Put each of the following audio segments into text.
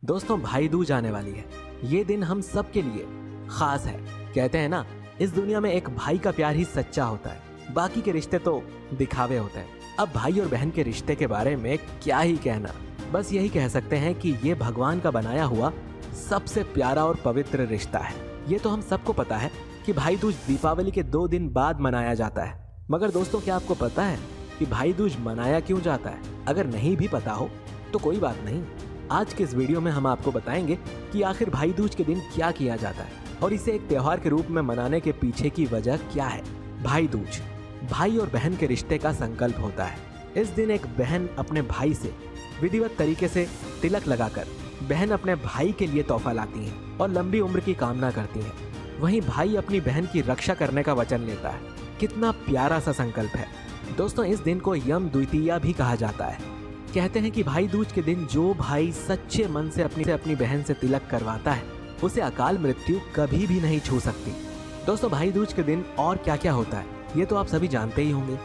दोस्तों भाई दूज आने वाली है। ये दिन हम सब के लिए खास है। कहते हैं ना, इस दुनिया में एक भाई का प्यार ही सच्चा होता है, बाकी के रिश्ते तो दिखावे होते हैं। अब भाई और बहन के रिश्ते के बारे में क्या ही कहना, बस यही कह सकते हैं कि ये भगवान का बनाया हुआ सबसे प्यारा और पवित्र रिश्ता है। ये तो हम सबको पता है कि भाई दूज दीपावली के 2 दिन बाद मनाया जाता है। मगर दोस्तों, क्या आपको पता है कि भाई दूज मनाया क्यों जाता है? अगर नहीं भी पता हो तो कोई बात नहीं, आज के इस वीडियो में हम आपको बताएंगे कि आखिर भाई दूज के दिन क्या किया जाता है और इसे एक त्योहार के रूप में मनाने के पीछे की वजह क्या है। भाई दूज भाई और बहन के रिश्ते का संकल्प होता है। इस दिन एक बहन अपने भाई से विधिवत तरीके से तिलक लगाकर बहन अपने भाई के लिए तोहफा लाती है और लंबी उम्र की कामना करती है। वहीं भाई अपनी बहन की रक्षा करने का वचन लेता है। कितना प्यारा सा संकल्प है दोस्तों। इस दिन को यम द्वितीया भी कहा जाता है। कहते हैं कि भाई दूज के दिन जो भाई सच्चे मन से अपनी बहन से तिलक करवाता है उसे अकाल मृत्यु कभी भी नहीं छू सकती। दोस्तों, भाई दूज के दिन और क्या क्या होता है ये तो आप सभी जानते ही होंगे।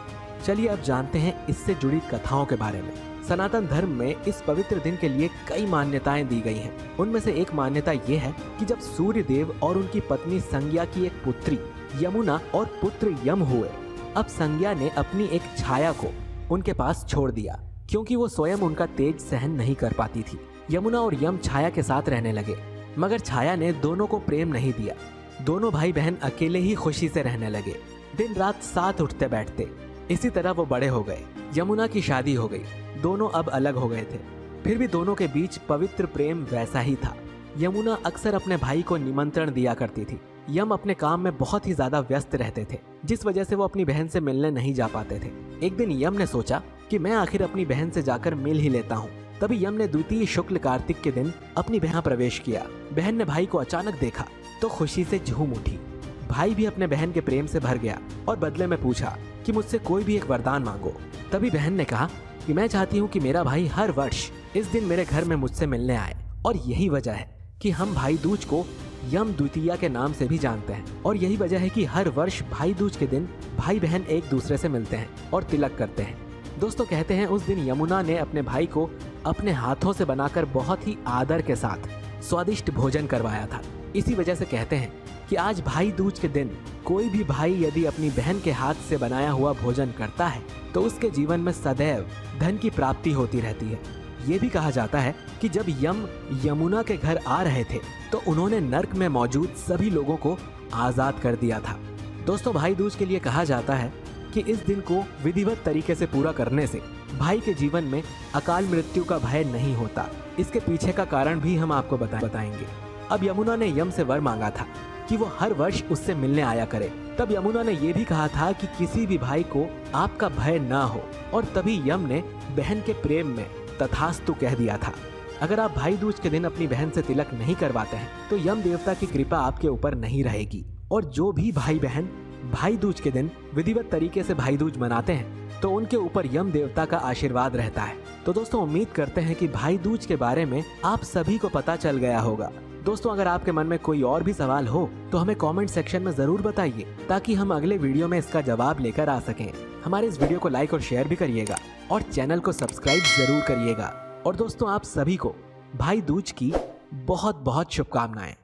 चलिए अब जानते हैं इससे जुड़ी कथाओं के बारे में। सनातन धर्म में इस पवित्र दिन के लिए कई मान्यताएं दी गई हैं। उनमें से एक मान्यता ये है कि जब सूर्य देव और उनकी पत्नी संज्ञा की एक पुत्री यमुना और पुत्र यम हुए, अब संज्ञा ने अपनी एक छाया को उनके पास छोड़ दिया क्योंकि वो स्वयं उनका तेज सहन नहीं कर पाती थी। यमुना और यम छाया के साथ रहने लगे, मगर छाया ने दोनों को प्रेम नहीं दिया। दोनों भाई बहन अकेले ही खुशी से रहने लगे, दिन रात साथ उठते बैठते। इसी तरह वो बड़े हो गए। यमुना की शादी हो गई, दोनों अब अलग हो गए थे। फिर भी दोनों के बीच पवित्र प्रेम वैसा ही था। यमुना अक्सर अपने भाई को निमंत्रण दिया करती थी। यम अपने काम में बहुत ही ज्यादा व्यस्त रहते थे, जिस वजह से वो अपनी बहन से मिलने नहीं जा पाते थे। एक दिन यम ने सोचा कि मैं आखिर अपनी बहन से जाकर मिल ही लेता हूँ। तभी यम ने द्वितीय शुक्ल कार्तिक के दिन अपनी बहन प्रवेश किया। बहन ने भाई को अचानक देखा तो खुशी से झूम उठी। भाई भी अपने बहन के प्रेम से भर गया और बदले में पूछा कि मुझसे कोई भी एक वरदान मांगो। तभी बहन ने कहा कि मैं चाहती हूँ कि मेरा भाई हर वर्ष इस दिन मेरे घर में मुझसे मिलने आए, और यही वजह है कि हम भाई दूज को यम द्वितीया के नाम से भी जानते हैं। और यही वजह है कि हर वर्ष भाई दूज के दिन भाई बहन एक दूसरे से मिलते हैं और तिलक करते हैं। दोस्तों, कहते हैं उस दिन यमुना ने अपने भाई को अपने हाथों से बनाकर बहुत ही आदर के साथ स्वादिष्ट भोजन करवाया था। इसी वजह से कहते हैं कि आज भाई दूज के दिन कोई भी भाई यदि अपनी बहन के हाथ से बनाया हुआ भोजन करता है तो उसके जीवन में सदैव धन की प्राप्ति होती रहती है। ये भी कहा जाता है कि जब यम यमुना के घर आ रहे थे तो उन्होंने नर्क में मौजूद सभी लोगों को आजाद कर दिया था। दोस्तों, भाई दूज के लिए कहा जाता है कि इस दिन को विधिवत तरीके से पूरा करने से भाई के जीवन में अकाल मृत्यु का भय नहीं होता। इसके पीछे का कारण भी हम आपको बताएंगे। अब यमुना ने यम से वर मांगा था कि वो हर वर्ष उससे मिलने आया करे। तब यमुना ने यह भी कहा था कि किसी भी भाई को आपका भय ना हो, और तभी यम ने बहन के प्रेम में तथास्तु कह दिया था। अगर आप भाई दूज के दिन अपनी बहन से तिलक नहीं करवाते हैं तो यम देवता की कृपा आपके ऊपर नहीं रहेगी। और जो भी भाई बहन भाई दूज के दिन विधिवत तरीके से भाई दूज मनाते हैं तो उनके ऊपर यम देवता का आशीर्वाद रहता है। तो दोस्तों, उम्मीद करते हैं कि भाई दूज के बारे में आप सभी को पता चल गया होगा। दोस्तों, अगर आपके मन में कोई और भी सवाल हो तो हमें कमेंट सेक्शन में जरूर बताइए, ताकि हम अगले वीडियो में इसका जवाब लेकर आ सकें। हमारे इस वीडियो को लाइक और शेयर भी करिएगा और चैनल को सब्सक्राइब जरूर करिएगा। और दोस्तों, आप सभी को भाई दूज की बहुत बहुत शुभकामनाएं।